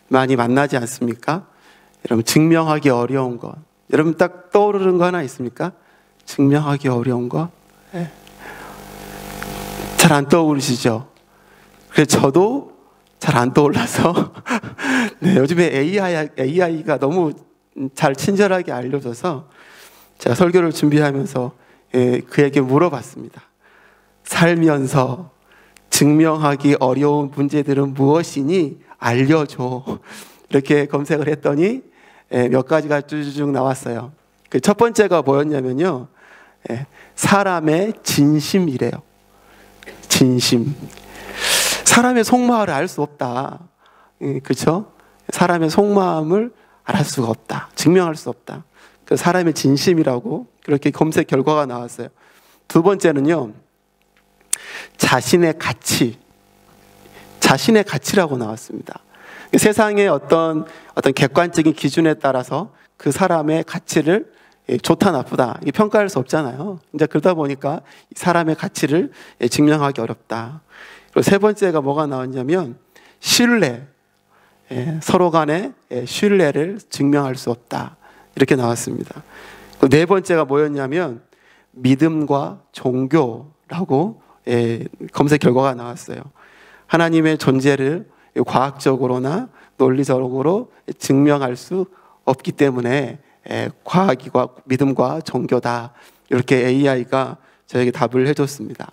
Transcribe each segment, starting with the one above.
많이 만나지 않습니까? 여러분, 증명하기 어려운 것. 여러분 딱 떠오르는 거 하나 있습니까? 증명하기 어려운 거? 네. 잘 안 떠오르시죠? 그래서 저도 잘 안 떠올라서 네, 요즘에 AI가 너무 잘 친절하게 알려줘서 제가 설교를 준비하면서 그에게 물어봤습니다. 살면서 증명하기 어려운 문제들은 무엇이니 알려줘. 이렇게 검색을 했더니 몇 가지가 쭉 나왔어요. 그 첫 번째가 뭐였냐면요, 사람의 진심이래요. 진심. 사람의 속마음을 알 수 없다. 그렇죠? 사람의 속마음을 알 수가 없다. 증명할 수 없다. 그 사람의 진심이라고 그렇게 검색 결과가 나왔어요. 두 번째는요, 자신의 가치. 자신의 가치라고 나왔습니다. 세상의 어떤 객관적인 기준에 따라서 그 사람의 가치를 좋다 나쁘다 평가할 수 없잖아요. 이제 그러다 보니까 사람의 가치를 증명하기 어렵다. 그리고 세 번째가 뭐가 나왔냐면 신뢰. 서로 간의 신뢰를 증명할 수 없다. 이렇게 나왔습니다. 네 번째가 뭐였냐면 믿음과 종교라고 검색 결과가 나왔어요. 하나님의 존재를 과학적으로나 논리적으로 증명할 수 없기 때문에 과학과 믿음과 종교다. 이렇게 AI가 저에게 답을 해줬습니다.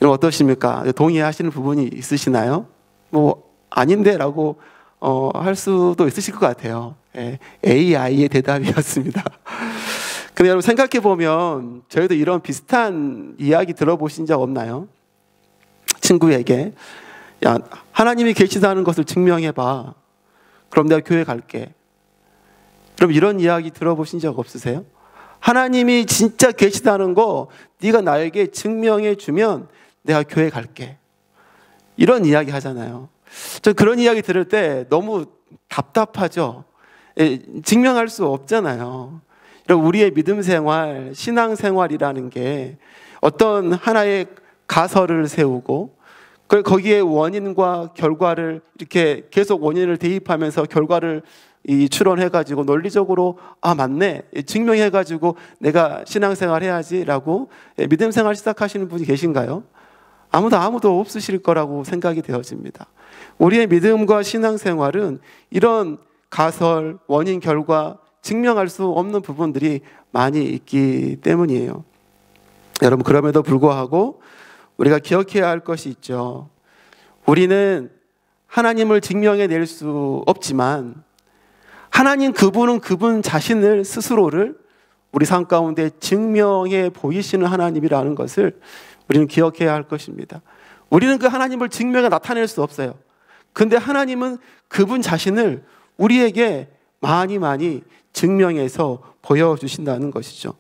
여러분 어떠십니까? 동의하시는 부분이 있으시나요? 뭐 아닌데 라고 할 수도 있으실 것 같아요. AI의 대답이었습니다. 근데 여러분 생각해 보면 저희도 이런 비슷한 이야기 들어보신 적 없나요? 친구에게 야, 하나님이 계시다는 것을 증명해봐. 그럼 내가 교회 갈게. 그럼 이런 이야기 들어보신 적 없으세요? 하나님이 진짜 계시다는 거 네가 나에게 증명해 주면 내가 교회 갈게. 이런 이야기 하잖아요. 저 그런 이야기 들을 때 너무 답답하죠. 증명할 수 없잖아요. 우리의 믿음 생활, 신앙 생활이라는 게 어떤 하나의 가설을 세우고 거기에 원인과 결과를 이렇게 계속 원인을 대입하면서 결과를 추론해가지고 논리적으로 맞네 증명해가지고 내가 신앙생활 해야지라고 믿음 생활 시작하시는 분이 계신가요? 아무도 없으실 거라고 생각이 되어집니다. 우리의 믿음과 신앙생활은 이런 가설, 원인, 결과 증명할 수 없는 부분들이 많이 있기 때문이에요. 여러분 그럼에도 불구하고 우리가 기억해야 할 것이 있죠. 우리는 하나님을 증명해낼 수 없지만 하나님 그분은 그분 자신을 스스로를 우리 삶 가운데 증명해 보이시는 하나님이라는 것을 우리는 기억해야 할 것입니다. 우리는 그 하나님을 증명해 나타낼 수 없어요. 근데 하나님은 그분 자신을 우리에게 많이 증명해서 보여주신다는 것이죠.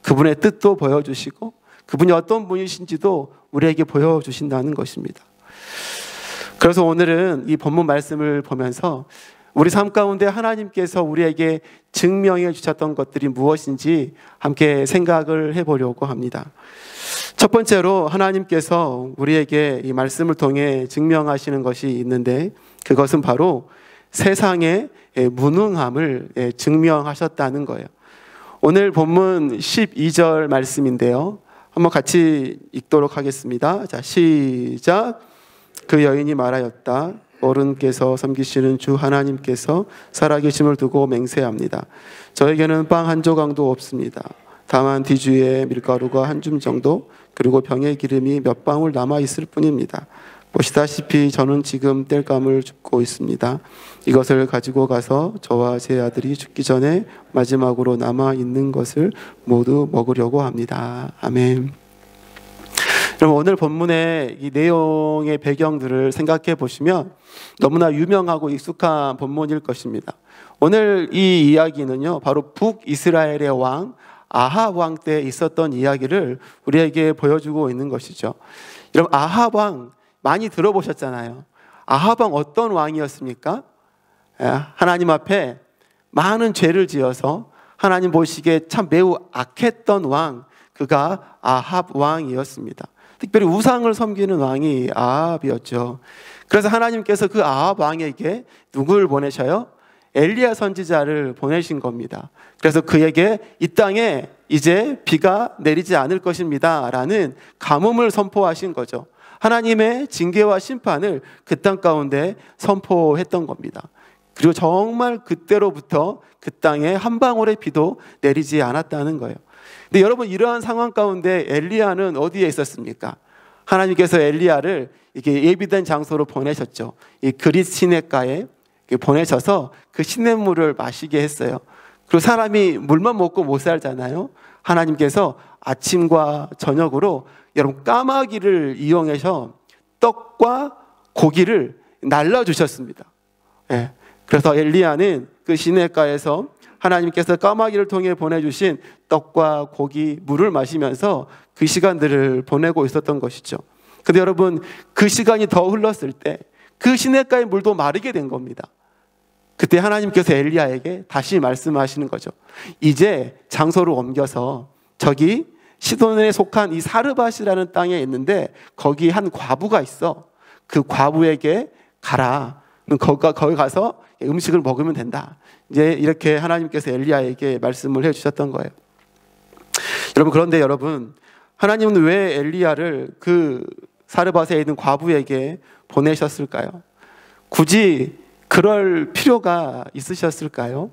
그분의 뜻도 보여주시고 그분이 어떤 분이신지도 우리에게 보여주신다는 것입니다. 그래서 오늘은 이 본문 말씀을 보면서 우리 삶 가운데 하나님께서 우리에게 증명해 주셨던 것들이 무엇인지 함께 생각을 해보려고 합니다. 첫 번째로 하나님께서 우리에게 이 말씀을 통해 증명하시는 것이 있는데 그것은 바로 세상의 무능함을 증명하셨다는 거예요. 오늘 본문 12절 말씀인데요. 한번 같이 읽도록 하겠습니다. 자, 시작. 그 여인이 말하였다. 어른께서 섬기시는 주 하나님께서 살아계심을 두고 맹세합니다. 저에게는 빵 한 조각도 없습니다. 다만 뒤주에 밀가루가 한 줌 정도 그리고 병에 기름이 몇 방울 남아있을 뿐입니다. 보시다시피 저는 지금 땔감을 줍고 있습니다. 이것을 가지고 가서 저와 제 아들이 죽기 전에 마지막으로 남아있는 것을 모두 먹으려고 합니다. 아멘. 여러분 오늘 본문의 이 내용의 배경들을 생각해 보시면 너무나 유명하고 익숙한 본문일 것입니다. 오늘 이 이야기는요 바로 북이스라엘의 왕 아합 왕 때 있었던 이야기를 우리에게 보여주고 있는 것이죠. 여러분 아합 왕 많이 들어보셨잖아요. 아합 왕 어떤 왕이었습니까? 하나님 앞에 많은 죄를 지어서 하나님 보시기에 참 매우 악했던 왕, 그가 아합 왕이었습니다. 특별히 우상을 섬기는 왕이 아합이었죠. 그래서 하나님께서 그 아합 왕에게 누구를 보내셔요? 엘리야 선지자를 보내신 겁니다. 그래서 그에게 이 땅에 이제 비가 내리지 않을 것입니다 라는 가뭄을 선포하신 거죠. 하나님의 징계와 심판을 그 땅 가운데 선포했던 겁니다. 그리고 정말 그때로부터 그 땅에 한 방울의 비도 내리지 않았다는 거예요. 근데 여러분, 이러한 상황 가운데 엘리야는 어디에 있었습니까? 하나님께서 엘리야를 이렇게 예비된 장소로 보내셨죠. 이 그릿 시냇가에 보내셔서 그 시냇물을 마시게 했어요. 그리고 사람이 물만 먹고 못 살잖아요. 하나님께서 아침과 저녁으로 여러분 까마귀를 이용해서 떡과 고기를 날라주셨습니다. 예. 그래서 엘리야는 그 시냇가에서 하나님께서 까마귀를 통해 보내주신 떡과 고기, 물을 마시면서 그 시간들을 보내고 있었던 것이죠. 근데 여러분, 그 시간이 더 흘렀을 때 그 시냇가의 물도 마르게 된 겁니다. 그때 하나님께서 엘리야에게 다시 말씀하시는 거죠. 이제 장소를 옮겨서 저기 시돈에 속한 이 사르밧이라는 땅에 있는데 거기 한 과부가 있어. 그 과부에게 가라. 거기 가서 음식을 먹으면 된다. 이제 이렇게 하나님께서 엘리야에게 말씀을 해주셨던 거예요. 여러분, 그런데 여러분, 하나님은 왜 엘리야를 그 사르밧에 있는 과부에게 보내셨을까요? 굳이 그럴 필요가 있으셨을까요?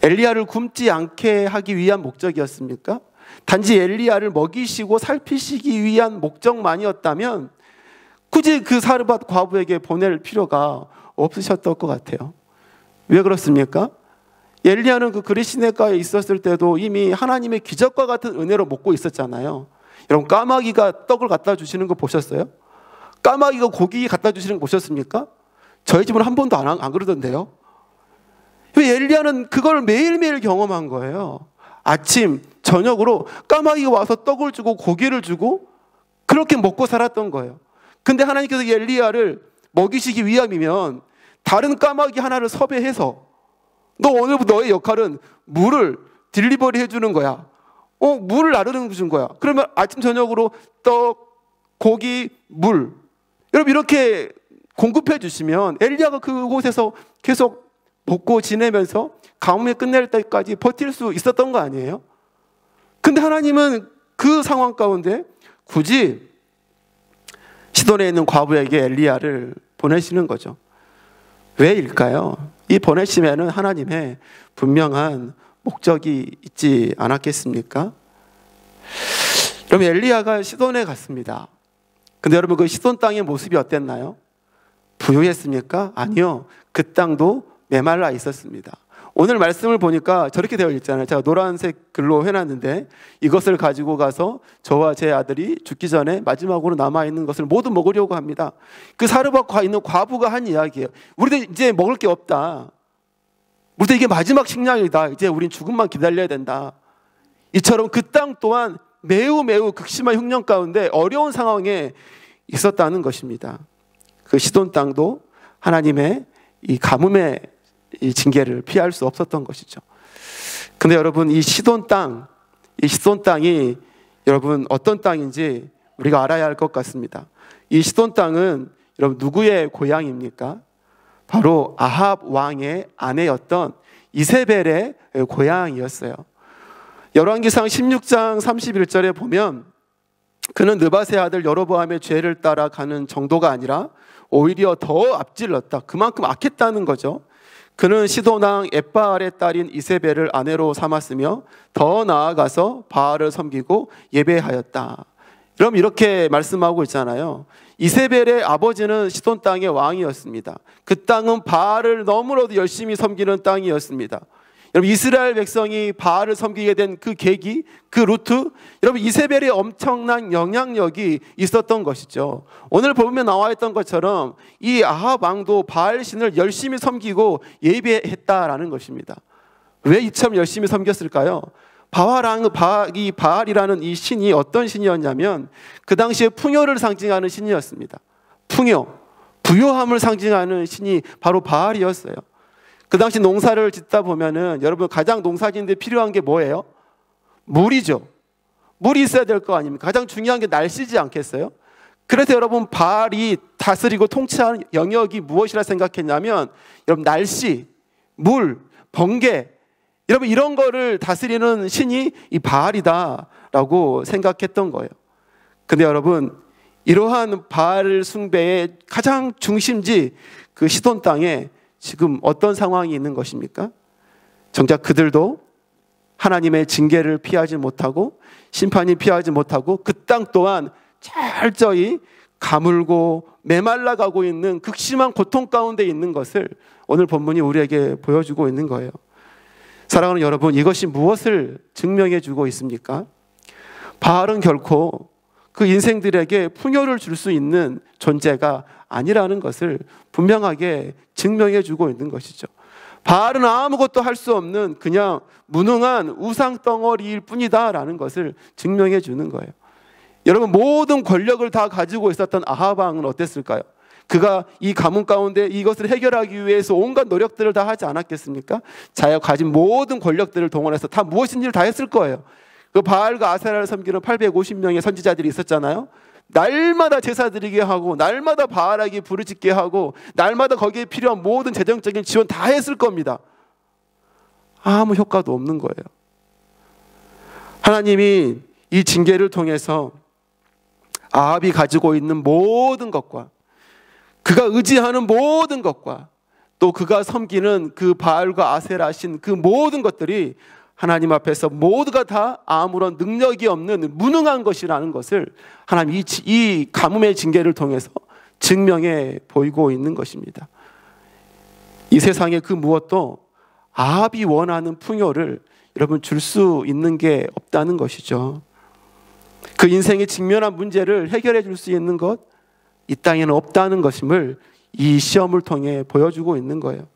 엘리야를 굶지 않게 하기 위한 목적이었습니까? 단지 엘리야를 먹이시고 살피시기 위한 목적만이었다면 굳이 그 사르밧 과부에게 보낼 필요가 없으셨던 것 같아요. 왜 그렇습니까? 엘리야는 그 그릿 시냇가에 있었을 때도 이미 하나님의 기적과 같은 은혜로 먹고 있었잖아요. 여러분, 까마귀가 떡을 갖다 주시는 거 보셨어요? 까마귀가 고기 갖다 주시는 거 보셨습니까? 저희 집은 한 번도 안 그러던데요. 왜 엘리야는 그걸 매일매일 경험한 거예요. 아침, 저녁으로 까마귀가 와서 떡을 주고 고기를 주고 그렇게 먹고 살았던 거예요. 근데 하나님께서 엘리야를 먹이시기 위함이면 다른 까마귀 하나를 섭외해서 너 오늘부터 너의 역할은 물을 딜리버리 해주는 거야. 물을 나르는 준 거야. 그러면 아침 저녁으로 떡, 고기, 물, 여러분 이렇게 공급해 주시면 엘리야가 그곳에서 계속 먹고 지내면서 가뭄이 끝낼 때까지 버틸 수 있었던 거 아니에요? 근데 하나님은 그 상황 가운데 굳이 시돈에 있는 과부에게 엘리야를 보내시는 거죠. 왜일까요? 이 보내심에는 하나님의 분명한 목적이 있지 않았겠습니까? 그럼 엘리야가 시돈에 갔습니다. 근데 여러분, 그 시돈 땅의 모습이 어땠나요? 부유했습니까? 아니요. 그 땅도 메말라 있었습니다. 오늘 말씀을 보니까 저렇게 되어 있잖아요. 제가 노란색 글로 해놨는데 이것을 가지고 가서 저와 제 아들이 죽기 전에 마지막으로 남아있는 것을 모두 먹으려고 합니다. 그 사르밧 있는 과부가 한 이야기예요. 우리도 이제 먹을 게 없다. 우리도 이게 마지막 식량이다. 이제 우린 죽음만 기다려야 된다. 이처럼 그 땅 또한 매우 극심한 흉년 가운데 어려운 상황에 있었다는 것입니다. 그 시돈 땅도 하나님의 이 가뭄의 이 징계를 피할 수 없었던 것이죠. 근데 여러분, 이 시돈 땅이 여러분 어떤 땅인지 우리가 알아야 할 것 같습니다. 이 시돈 땅은 여러분 누구의 고향입니까? 바로 아합 왕의 아내였던 이세벨의 고향이었어요. 열왕기상 16장 31절에 보면 그는 느밧의 아들 여로보암의 죄를 따라가는 정도가 아니라 오히려 더 앞질렀다. 그만큼 악했다는 거죠. 그는 시돈 왕 엣바알의 딸인 이세벨을 아내로 삼았으며 더 나아가서 바알을 섬기고 예배하였다. 그럼 이렇게 말씀하고 있잖아요. 이세벨의 아버지는 시돈 땅의 왕이었습니다. 그 땅은 바알을 너무나도 열심히 섬기는 땅이었습니다. 여러분, 이스라엘 백성이 바알을 섬기게 된 그 계기, 그 루트, 여러분 이세벨의 엄청난 영향력이 있었던 것이죠. 오늘 보면 나와 있던 것처럼 이 아합 왕도 바알 신을 열심히 섬기고 예배했다라는 것입니다. 왜 이처럼 열심히 섬겼을까요? 이 바알이라는 이 신이 어떤 신이었냐면 그 당시에 풍요를 상징하는 신이었습니다. 풍요, 부요함을 상징하는 신이 바로 바알이었어요. 그 당시 농사를 짓다 보면은 여러분 가장 농사짓는데 필요한 게 뭐예요? 물이죠. 물이 있어야 될 거 아닙니까? 가장 중요한 게 날씨지 않겠어요? 그래서 여러분 바알이 다스리고 통치하는 영역이 무엇이라 생각했냐면 여러분 날씨, 물, 번개 여러분 이런 거를 다스리는 신이 이 바알이다라고 생각했던 거예요. 근데 여러분 이러한 바알 숭배의 가장 중심지 그 시돈 땅에 지금 어떤 상황이 있는 것입니까? 정작 그들도 하나님의 징계를 피하지 못하고 심판이 피하지 못하고 그 땅 또한 철저히 가물고 메말라가고 있는 극심한 고통 가운데 있는 것을 오늘 본문이 우리에게 보여주고 있는 거예요. 사랑하는 여러분, 이것이 무엇을 증명해 주고 있습니까? 바알은 결코 그 인생들에게 풍요를 줄 수 있는 존재가 아니라는 것을 분명하게 증명해 주고 있는 것이죠. 바알은 아무것도 할 수 없는 그냥 무능한 우상 덩어리일 뿐이다라는 것을 증명해 주는 거예요. 여러분 모든 권력을 다 가지고 있었던 아합 왕은 어땠을까요? 그가 이 가문 가운데 이것을 해결하기 위해서 온갖 노력들을 다 하지 않았겠습니까? 자기가 가진 모든 권력들을 동원해서 다 무엇인지를 다 했을 거예요. 그 바알과 아세라를 섬기는 850명의 선지자들이 있었잖아요. 날마다 제사 드리게 하고 날마다 바알에게 부르짖게 하고 날마다 거기에 필요한 모든 재정적인 지원 다 했을 겁니다. 아무 효과도 없는 거예요. 하나님이 이 징계를 통해서 아합이 가지고 있는 모든 것과 그가 의지하는 모든 것과 또 그가 섬기는 그 바알과 아세라신 그 모든 것들이 하나님 앞에서 모두가 다 아무런 능력이 없는 무능한 것이라는 것을 하나님 이 가뭄의 징계를 통해서 증명해 보이고 있는 것입니다. 이 세상에 그 무엇도 아합이 원하는 풍요를 여러분 줄 수 있는 게 없다는 것이죠. 그 인생에 직면한 문제를 해결해 줄 수 있는 것, 이 땅에는 없다는 것임을 이 시험을 통해 보여주고 있는 거예요.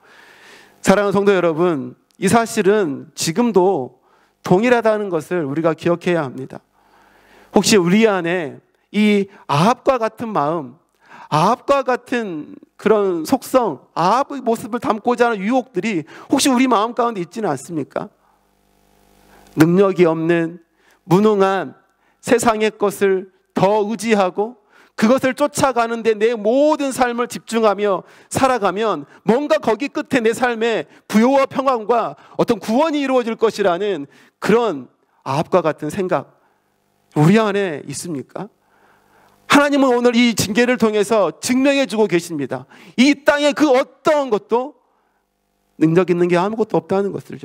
사랑하는 성도 여러분, 이 사실은 지금도 동일하다는 것을 우리가 기억해야 합니다. 혹시 우리 안에 이 아합과 같은 마음, 아합과 같은 그런 속성, 아합의 모습을 담고자 하는 유혹들이 혹시 우리 마음 가운데 있지는 않습니까? 능력이 없는 무능한 세상의 것을 더 의지하고 그것을 쫓아가는데 내 모든 삶을 집중하며 살아가면 뭔가 거기 끝에 내 삶에 부요와 평안과 어떤 구원이 이루어질 것이라는 그런 아합과 같은 생각 우리 안에 있습니까? 하나님은 오늘 이 징계를 통해서 증명해 주고 계십니다. 이 땅에 그 어떤 것도 능력 있는 게 아무것도 없다는 것을요.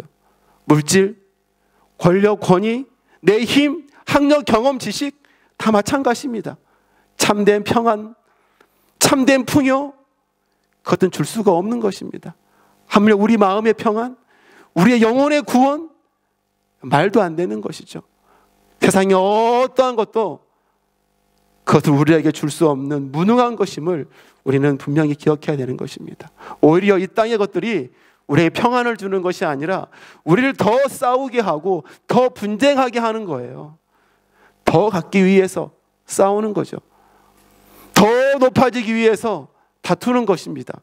물질, 권력, 권위, 내 힘, 학력, 경험, 지식 다 마찬가지입니다. 참된 평안, 참된 풍요, 그것은 줄 수가 없는 것입니다. 하물며 우리 마음의 평안, 우리의 영혼의 구원, 말도 안 되는 것이죠. 세상에 어떠한 것도 그것을 우리에게 줄 수 없는 무능한 것임을 우리는 분명히 기억해야 되는 것입니다. 오히려 이 땅의 것들이 우리에게 평안을 주는 것이 아니라 우리를 더 싸우게 하고 더 분쟁하게 하는 거예요. 더 갖기 위해서 싸우는 거죠. 더 높아지기 위해서 다투는 것입니다.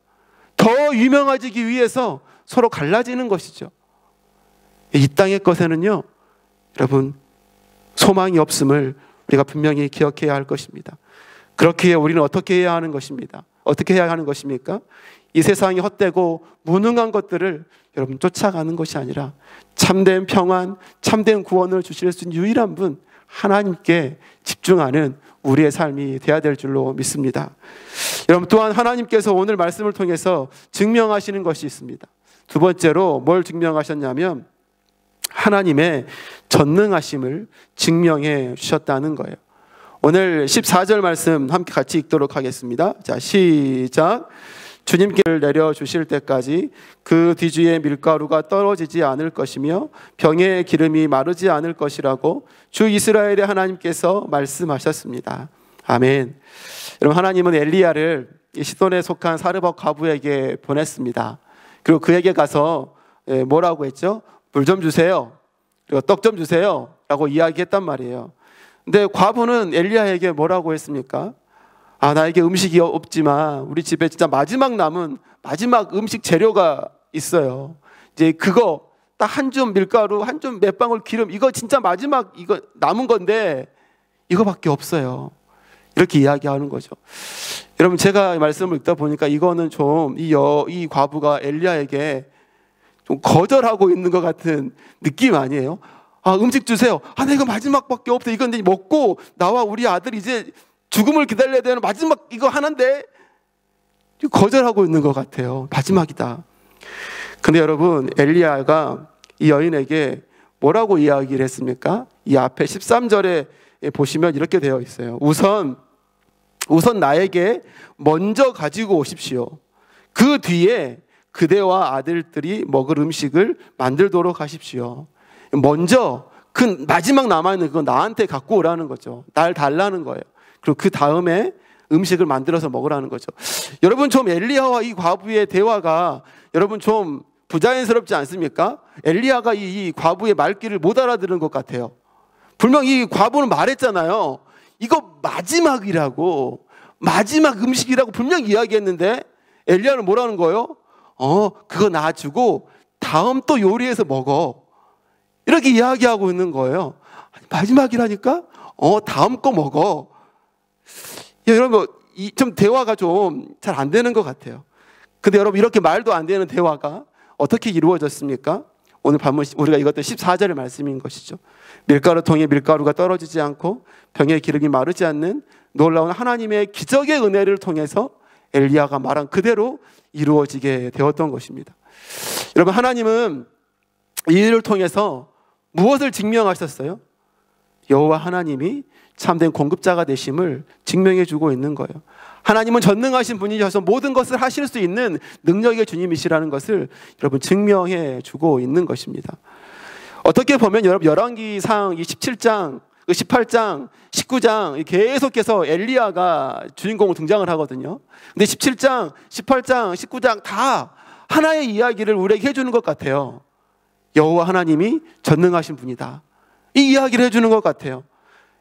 더 유명해지기 위해서 서로 갈라지는 것이죠. 이 땅의 것에는요, 여러분 소망이 없음을 우리가 분명히 기억해야 할 것입니다. 그렇기에 우리는 어떻게 해야 하는 것입니다. 어떻게 해야 하는 것입니까? 이 세상이 헛되고 무능한 것들을 여러분 쫓아가는 것이 아니라 참된 평안, 참된 구원을 주실 수 있는 유일한 분 하나님께 집중하는 우리의 삶이 되어야 될 줄로 믿습니다. 여러분 또한 하나님께서 오늘 말씀을 통해서 증명하시는 것이 있습니다. 두 번째로 뭘 증명하셨냐면 하나님의 전능하심을 증명해 주셨다는 거예요. 오늘 14절 말씀 함께 같이 읽도록 하겠습니다. 자, 시작. 주님께를 내려주실 때까지 그 뒤주의 밀가루가 떨어지지 않을 것이며 병의 기름이 마르지 않을 것이라고 주 이스라엘의 하나님께서 말씀하셨습니다. 아멘. 여러분 하나님은 엘리야를 시돈에 속한 사르밧 과부에게 보냈습니다. 그리고 그에게 가서 뭐라고 했죠? 물 좀 주세요. 그리고 떡 좀 주세요. 라고 이야기했단 말이에요. 근데 과부는 엘리야에게 뭐라고 했습니까? 아, 나에게 음식이 없지만 우리 집에 진짜 마지막 남은 마지막 음식 재료가 있어요. 이제 그거 딱 한 줌 밀가루, 한 줌 몇 방울 기름, 이거 진짜 마지막 이거 남은 건데 이거밖에 없어요. 이렇게 이야기하는 거죠. 여러분, 제가 말씀을 읽다 보니까 이거는 좀 이 과부가 엘리야에게 좀 거절하고 있는 것 같은 느낌 아니에요? 아, 음식 주세요. 아, 나 이거 마지막밖에 없어. 이건 이제 먹고 나와 우리 아들 이제 죽음을 기다려야 되는 마지막 이거 하나인데, 거절하고 있는 것 같아요. 마지막이다. 근데 여러분, 엘리야가 이 여인에게 뭐라고 이야기를 했습니까? 이 앞에 13절에 보시면 이렇게 되어 있어요. 우선 나에게 먼저 가지고 오십시오. 그 뒤에 그대와 아들들이 먹을 음식을 만들도록 하십시오. 먼저 그 마지막 남아있는 그거 나한테 갖고 오라는 거죠. 날 달라는 거예요. 그리고 그 다음에 음식을 만들어서 먹으라는 거죠. 여러분, 좀 엘리야와 이 과부의 대화가 여러분 좀 부자연스럽지 않습니까? 엘리야가 이 과부의 말귀를 못 알아들은 것 같아요. 분명 이 과부는 말했잖아요. 이거 마지막이라고, 마지막 음식이라고 분명 이야기했는데 엘리야는 뭐라는 거예요? 그거 놔주고 다음 또 요리해서 먹어. 이렇게 이야기하고 있는 거예요. 마지막이라니까? 다음 거 먹어. 여러분, 좀 대화가 좀 잘 안 되는 것 같아요. 근데 여러분, 이렇게 말도 안 되는 대화가 어떻게 이루어졌습니까? 오늘 밤은 우리가 읽었던 14절의 말씀인 것이죠. 밀가루통에 밀가루가 떨어지지 않고 병에 기름이 마르지 않는 놀라운 하나님의 기적의 은혜를 통해서 엘리야가 말한 그대로 이루어지게 되었던 것입니다. 여러분, 하나님은 이 일을 통해서 무엇을 증명하셨어요? 여호와 하나님이 참된 공급자가 되심을 증명해 주고 있는 거예요. 하나님은 전능하신 분이셔서 모든 것을 하실 수 있는 능력의 주님이시라는 것을 여러분 증명해 주고 있는 것입니다. 어떻게 보면 여러분, 열왕기상 17장, 18장, 19장 계속해서 엘리야가 주인공으로 등장을 하거든요. 근데 17장, 18장, 19장 다 하나의 이야기를 우리에게 해주는 것 같아요. 여호와 하나님이 전능하신 분이다, 이 이야기를 해주는 것 같아요.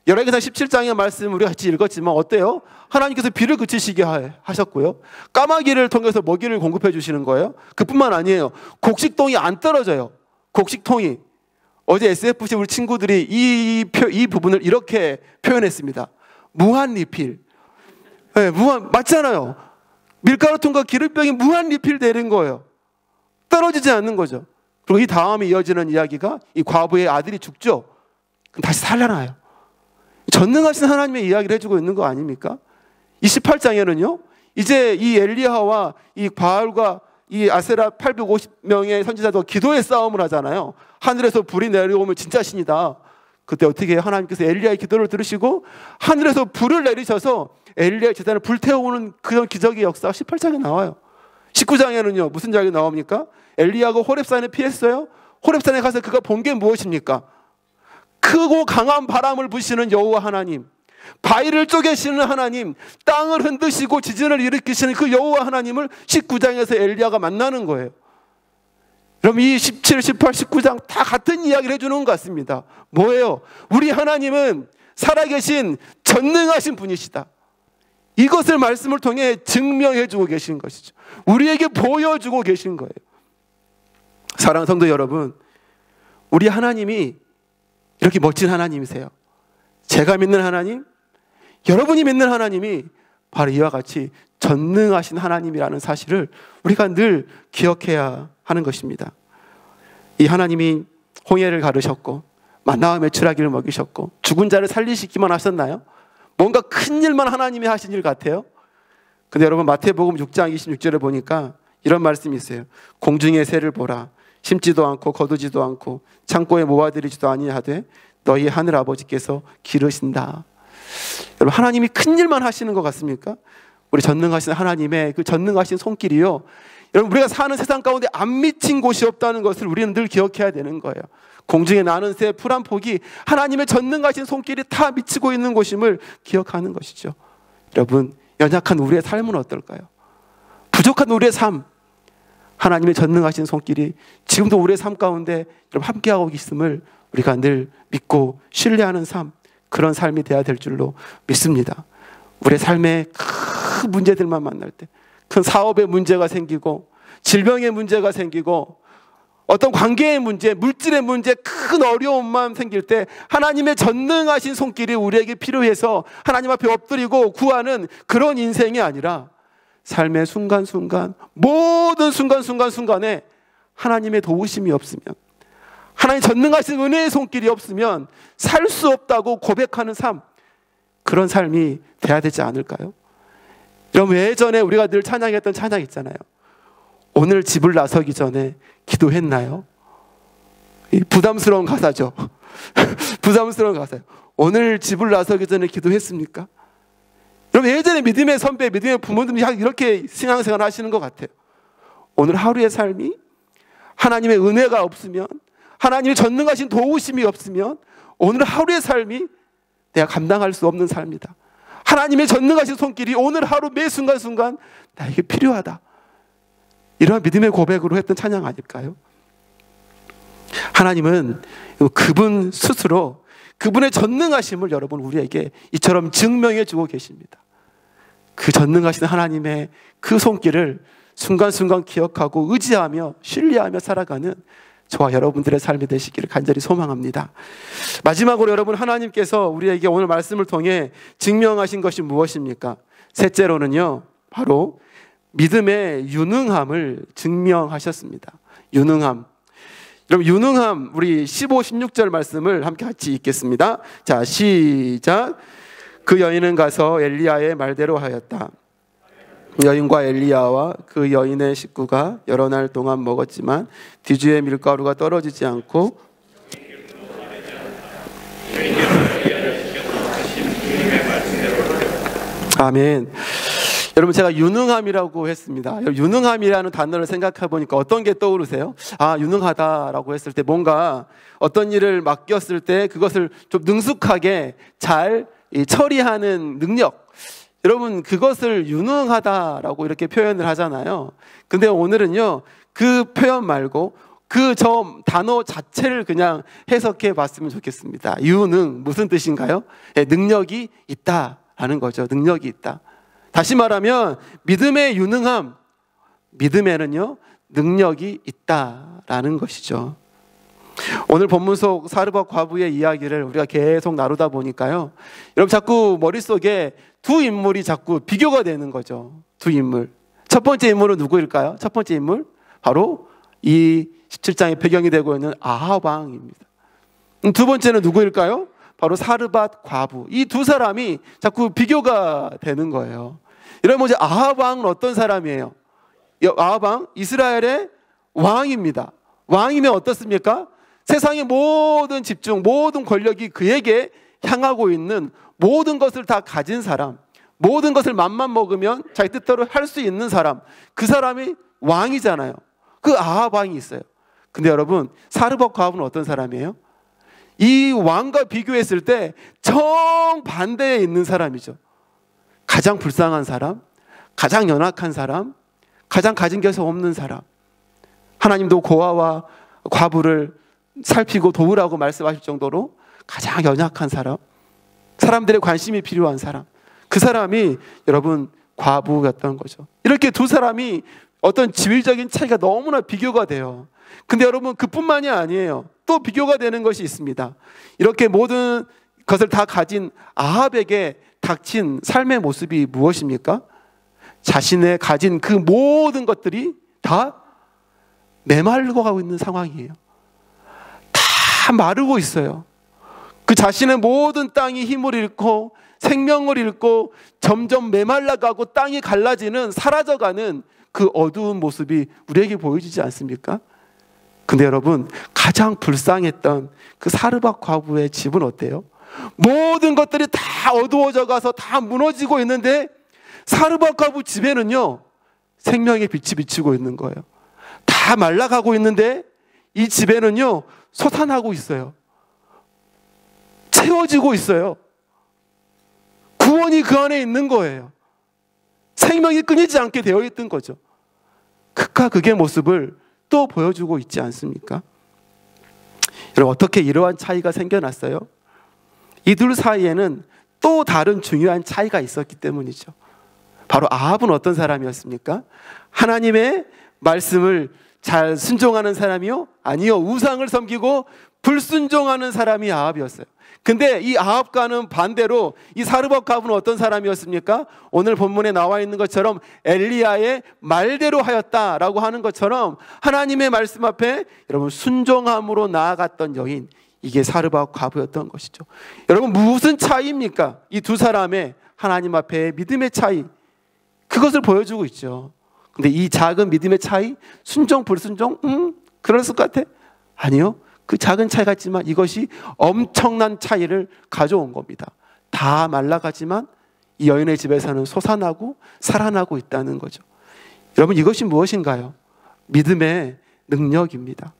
열왕기상 17장의 말씀 우리가 같이 읽었지만 어때요? 하나님께서 비를 그치시게 하셨고요, 까마귀를 통해서 먹이를 공급해 주시는 거예요. 그뿐만 아니에요. 곡식통이 안 떨어져요. 곡식통이. 어제 SFC 우리 친구들이 이 부분을 이렇게 표현했습니다. 무한 리필. 네, 맞잖아요. 밀가루통과 기름병이 무한 리필 되는 거예요. 떨어지지 않는 거죠. 그리고 이 다음에 이어지는 이야기가 이 과부의 아들이 죽죠. 그럼 다시 살아나요. 전능하신 하나님의 이야기를 해주고 있는 거 아닙니까? 이 18장에는요, 이제 이 엘리야와 이 바알과 이 아세라 850명의 선지자도 기도의 싸움을 하잖아요. 하늘에서 불이 내려오면 진짜 신이다. 그때 어떻게 해요? 하나님께서 엘리야의 기도를 들으시고 하늘에서 불을 내리셔서 엘리야의 제단을 불태우는 그런 기적의 역사가 18장에 나와요. 19장에는요, 무슨 이야기 나옵니까? 엘리야가 호렙산에 피했어요. 호렙산에 가서 그가 본 게 무엇입니까? 크고 강한 바람을 부시는 여호와 하나님, 바위를 쪼개시는 하나님, 땅을 흔드시고 지진을 일으키시는 그 여호와 하나님을 19장에서 엘리야가 만나는 거예요. 그럼 이 17, 18, 19장 다 같은 이야기를 해주는 것 같습니다. 뭐예요? 우리 하나님은 살아계신 전능하신 분이시다. 이것을 말씀을 통해 증명해주고 계신 것이죠. 우리에게 보여주고 계신 거예요. 사랑하는 성도 여러분, 우리 하나님이 이렇게 멋진 하나님이세요. 제가 믿는 하나님, 여러분이 믿는 하나님이 바로 이와 같이 전능하신 하나님이라는 사실을 우리가 늘 기억해야 하는 것입니다. 이 하나님이 홍해를 가르셨고 만나와 메추라기를 먹이셨고 죽은 자를 살리시기만 하셨나요? 뭔가 큰 일만 하나님이 하신 일 같아요. 근데 여러분, 마태복음 6장 26절에 보니까 이런 말씀이 있어요. 공중의 새를 보라. 심지도 않고 거두지도 않고 창고에 모아들이지도 아니하되 너희 하늘 아버지께서 기르신다. 여러분, 하나님이 큰 일만 하시는 것 같습니까? 우리 전능하신 하나님의 그 전능하신 손길이요, 여러분, 우리가 사는 세상 가운데 안 미친 곳이 없다는 것을 우리는 늘 기억해야 되는 거예요. 공중에 나는 새 풀 한 폭이 하나님의 전능하신 손길이 다 미치고 있는 곳임을 기억하는 것이죠. 여러분, 연약한 우리의 삶은 어떨까요? 부족한 우리의 삶, 하나님의 전능하신 손길이 지금도 우리의 삶 가운데 함께하고 있음을 우리가 늘 믿고 신뢰하는 삶, 그런 삶이 되어야 될 줄로 믿습니다. 우리의 삶에 큰 문제들만 만날 때, 큰 사업의 문제가 생기고 질병의 문제가 생기고 어떤 관계의 문제, 물질의 문제, 큰 어려움만 생길 때 하나님의 전능하신 손길이 우리에게 필요해서 하나님 앞에 엎드리고 구하는 그런 인생이 아니라 삶의 순간순간, 모든 순간순간에 하나님의 도우심이 없으면, 하나님 전능하신 은혜의 손길이 없으면 살 수 없다고 고백하는 삶, 그런 삶이 돼야 되지 않을까요? 여러분, 예전에 우리가 늘 찬양했던 찬양 있잖아요. 오늘 집을 나서기 전에 기도했나요? 부담스러운 가사죠. 부담스러운 가사예요. 오늘 집을 나서기 전에 기도했습니까? 여러분, 예전에 믿음의 선배, 믿음의 부모님이 이렇게 신앙생활 하시는 것 같아요. 오늘 하루의 삶이 하나님의 은혜가 없으면, 하나님의 전능하신 도우심이 없으면 오늘 하루의 삶이 내가 감당할 수 없는 삶이다. 하나님의 전능하신 손길이 오늘 하루 매 순간순간 나에게 필요하다. 이러한 믿음의 고백으로 했던 찬양 아닐까요? 하나님은 그분 스스로 그분의 전능하심을 여러분 우리에게 이처럼 증명해 주고 계십니다. 그 전능하신 하나님의 그 손길을 순간순간 기억하고 의지하며 신뢰하며 살아가는 저와 여러분들의 삶이 되시기를 간절히 소망합니다. 마지막으로 여러분, 하나님께서 우리에게 오늘 말씀을 통해 증명하신 것이 무엇입니까? 셋째로는요, 바로 믿음의 유능함을 증명하셨습니다. 유능함. 여러분, 유능함, 우리 15, 16절 말씀을 함께 같이 읽겠습니다. 자, 시작. 그 여인은 가서 엘리야의 말대로 하였다. 여인과 엘리야와 그 여인의 식구가 여러 날 동안 먹었지만 뒤주의 밀가루가 떨어지지 않고 아멘. 여러분, 제가 유능함이라고 했습니다. 유능함이라는 단어를 생각해 보니까 어떤 게 떠오르세요? 아, 유능하다라고 했을 때 뭔가 어떤 일을 맡겼을 때 그것을 좀 능숙하게 잘 처리하는 능력, 여러분, 그것을 유능하다라고 이렇게 표현을 하잖아요. 근데 오늘은요, 그 표현 말고 그 단어 자체를 그냥 해석해 봤으면 좋겠습니다. 유능, 무슨 뜻인가요? 네, 능력이 있다라는 거죠. 능력이 있다. 다시 말하면 믿음의 유능함, 믿음에는요 능력이 있다라는 것이죠. 오늘 본문 속 사르밧 과부의 이야기를 우리가 계속 나누다 보니까요, 여러분 자꾸 머릿속에 두 인물이 자꾸 비교가 되는 거죠. 두 인물. 첫 번째 인물은 누구일까요? 첫 번째 인물 바로 이 17장의 배경이 되고 있는 아합 왕입니다. 두 번째는 누구일까요? 바로 사르밧 과부. 이 두 사람이 자꾸 비교가 되는 거예요. 여러분, 먼저 아합 왕은 어떤 사람이에요? 아합 왕, 이스라엘의 왕입니다. 왕이면 어떻습니까? 세상의 모든 집중, 모든 권력이 그에게 향하고 있는, 모든 것을 다 가진 사람, 모든 것을 맘만 먹으면 자기 뜻대로 할 수 있는 사람, 그 사람이 왕이잖아요. 그 아합 왕이 있어요. 근데 여러분, 사르밧 과부는 어떤 사람이에요? 이 왕과 비교했을 때 정반대에 있는 사람이죠. 가장 불쌍한 사람, 가장 연약한 사람, 가장 가진 게 없는 사람. 하나님도 고아와 과부를 살피고 도우라고 말씀하실 정도로 가장 연약한 사람, 사람들의 관심이 필요한 사람, 그 사람이 여러분 과부였던 거죠. 이렇게 두 사람이 어떤 지위적인 차이가 너무나 비교가 돼요. 근데 여러분, 그뿐만이 아니에요. 또 비교가 되는 것이 있습니다. 이렇게 모든 것을 다 가진 아합에게 닥친 삶의 모습이 무엇입니까? 자신의 가진 그 모든 것들이 다 메말고 가고 있는 상황이에요. 다 마르고 있어요. 그 자신의 모든 땅이 힘을 잃고 생명을 잃고 점점 메말라가고 땅이 갈라지는, 사라져가는 그 어두운 모습이 우리에게 보여지지 않습니까? 근데 여러분, 가장 불쌍했던 그 사르밧 과부의 집은 어때요? 모든 것들이 다 어두워져 가서 다 무너지고 있는데 사르밧 과부 집에는요 생명의 빛이 비치고 있는 거예요. 다 말라가고 있는데 이 집에는요 솟아나고 있어요. 채워지고 있어요. 구원이 그 안에 있는 거예요. 생명이 끊이지 않게 되어 있던 거죠. 극과 극의 모습을 또 보여주고 있지 않습니까? 여러분, 어떻게 이러한 차이가 생겨났어요? 이둘 사이에는 또 다른 중요한 차이가 있었기 때문이죠. 바로 아합은 어떤 사람이었습니까? 하나님의 말씀을 잘 순종하는 사람이요? 아니요. 우상을 섬기고 불순종하는 사람이 아합이었어요. 근데 이 아합과는 반대로 이 사르밧갑은 어떤 사람이었습니까? 오늘 본문에 나와 있는 것처럼 엘리야의 말대로 하였다라고 하는 것처럼 하나님의 말씀 앞에 여러분 순종함으로 나아갔던 여인, 이게 사르밧갑이었던 것이죠. 여러분 무슨 차이입니까? 이 두 사람의 하나님 앞에 믿음의 차이, 그것을 보여주고 있죠. 근데 이 작은 믿음의 차이, 순종 불순종, 그랬을 것 같아? 아니요. 그 작은 차이 같지만 이것이 엄청난 차이를 가져온 겁니다. 다 말라가지만 이 여인의 집에서는 솟아나고 살아나고 있다는 거죠. 여러분 이것이 무엇인가요? 믿음의 능력입니다.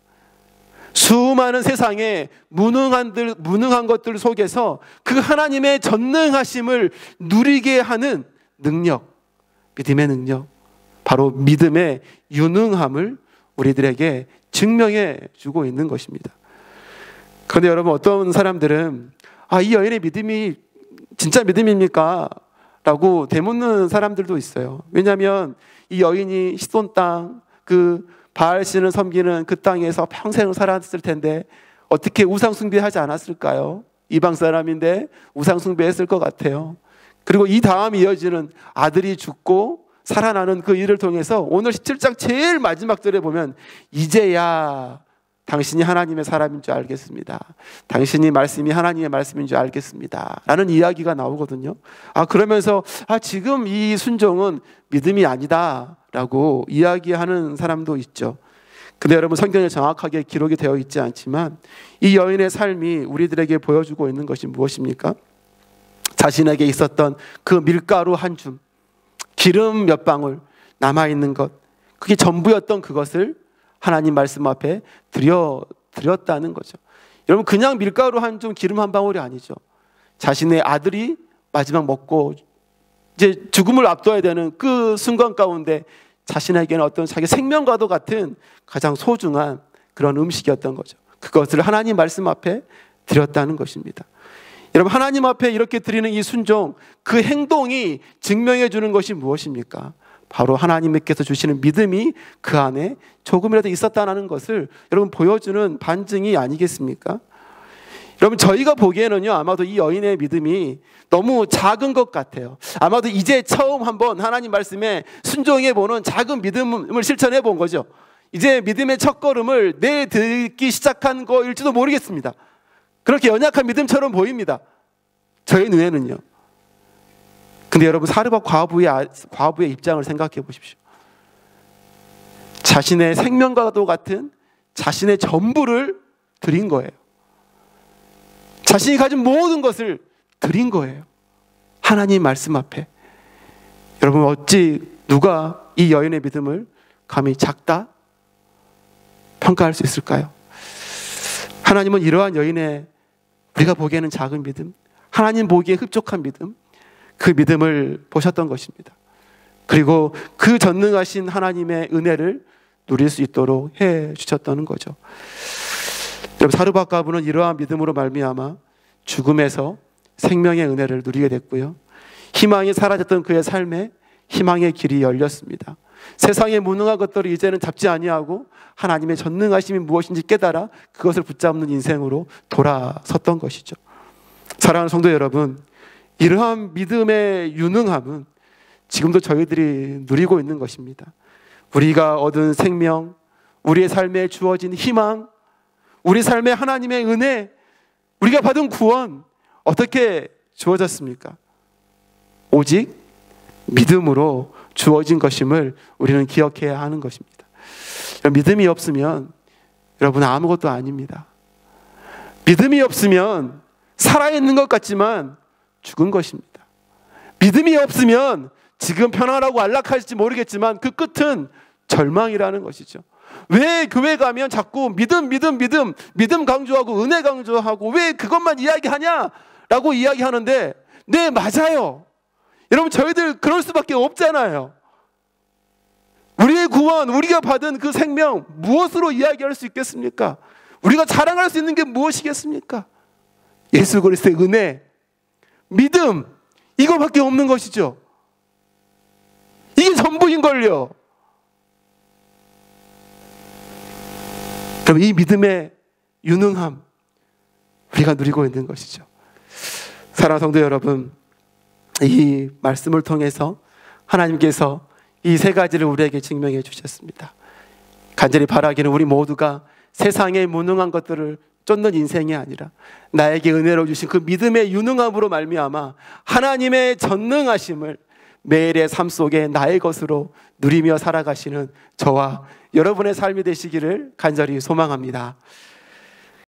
수많은 세상에 무능한 것들 속에서 그 하나님의 전능하심을 누리게 하는 능력, 믿음의 능력, 바로 믿음의 유능함을 우리들에게 증명해 주고 있는 것입니다. 그런데 여러분 어떤 사람들은 이 여인의 믿음이 진짜 믿음입니까? 라고 되묻는 사람들도 있어요. 왜냐하면 이 여인이 시돈 땅, 그 바알 신을 섬기는 그 땅에서 평생을 살았을 텐데 어떻게 우상 숭배하지 않았을까요? 이방 사람인데 우상 숭배했을 것 같아요. 그리고 이 다음 이어지는 아들이 죽고 살아나는 그 일을 통해서 오늘 17장 제일 마지막 절에 보면 이제야 당신이 하나님의 사람인 줄 알겠습니다. 당신이 말씀이 하나님의 말씀인 줄 알겠습니다. 라는 이야기가 나오거든요. 그러면서 지금 이 순종은 믿음이 아니다 라고 이야기하는 사람도 있죠. 근데 여러분 성경에 정확하게 기록이 되어 있지 않지만 이 여인의 삶이 우리들에게 보여주고 있는 것이 무엇입니까? 자신에게 있었던 그 밀가루 한 줌, 기름 몇 방울 남아있는 것, 그게 전부였던 그것을 하나님 말씀 앞에 드렸다는 거죠. 여러분 그냥 밀가루 한 줌, 기름 한 방울이 아니죠. 자신의 아들이 마지막 먹고 이제 죽음을 앞둬야 되는 그 순간 가운데 자신에게는 어떤 자기 생명과도 같은 가장 소중한 그런 음식이었던 거죠. 그것을 하나님 말씀 앞에 드렸다는 것입니다. 여러분 하나님 앞에 이렇게 드리는 이 순종, 그 행동이 증명해 주는 것이 무엇입니까? 바로 하나님께서 주시는 믿음이 그 안에 조금이라도 있었다는 것을 여러분 보여주는 반증이 아니겠습니까? 여러분 저희가 보기에는요 아마도 이 여인의 믿음이 너무 작은 것 같아요. 아마도 이제 처음 한번 하나님 말씀에 순종해 보는 작은 믿음을 실천해 본 거죠. 이제 믿음의 첫걸음을 내딛기 시작한 거일지도 모르겠습니다. 그렇게 연약한 믿음처럼 보입니다. 저의 눈에는요. 근데 여러분 사르밧 과부의 입장을 생각해 보십시오. 자신의 생명과도 같은 자신의 전부를 드린 거예요. 자신이 가진 모든 것을 드린 거예요. 하나님 말씀 앞에. 여러분 어찌 누가 이 여인의 믿음을 감히 작다 평가할 수 있을까요? 하나님은 이러한 여인의 우리가 보기에는 작은 믿음, 하나님 보기에 흡족한 믿음, 그 믿음을 보셨던 것입니다. 그리고 그 전능하신 하나님의 은혜를 누릴 수 있도록 해 주셨다는 거죠. 여러분 사르밧갑은 이러한 믿음으로 말미암아 죽음에서 생명의 은혜를 누리게 됐고요. 희망이 사라졌던 그의 삶에 희망의 길이 열렸습니다. 세상의 무능한 것들을 이제는 잡지 아니하고 하나님의 전능하심이 무엇인지 깨달아 그것을 붙잡는 인생으로 돌아섰던 것이죠. 사랑하는 성도 여러분, 이러한 믿음의 유능함은 지금도 저희들이 누리고 있는 것입니다. 우리가 얻은 생명, 우리의 삶에 주어진 희망, 우리 삶에 하나님의 은혜, 우리가 받은 구원 어떻게 주어졌습니까? 오직 믿음으로 주어진 것임을 우리는 기억해야 하는 것입니다. 믿음이 없으면 여러분 아무것도 아닙니다. 믿음이 없으면 살아있는 것 같지만 죽은 것입니다. 믿음이 없으면 지금 편안하고 안락할지 모르겠지만 그 끝은 절망이라는 것이죠. 왜 교회 가면 자꾸 믿음 강조하고 은혜 강조하고 왜 그것만 이야기하냐라고 이야기하는데 네 맞아요. 여러분 저희들 그럴 수밖에 없잖아요. 우리의 구원, 우리가 받은 그 생명 무엇으로 이야기할 수 있겠습니까? 우리가 자랑할 수 있는 게 무엇이겠습니까? 예수 그리스도의 은혜, 믿음, 이거밖에 없는 것이죠. 이게 전부인걸요. 여러분, 이 믿음의 유능함 우리가 누리고 있는 것이죠. 사랑하는 성도 여러분, 이 말씀을 통해서 하나님께서 이 세 가지를 우리에게 증명해 주셨습니다. 간절히 바라기는 우리 모두가 세상의 무능한 것들을 쫓는 인생이 아니라 나에게 은혜로 주신 그 믿음의 유능함으로 말미암아 하나님의 전능하심을 매일의 삶 속에 나의 것으로 누리며 살아가시는 저와 여러분의 삶이 되시기를 간절히 소망합니다.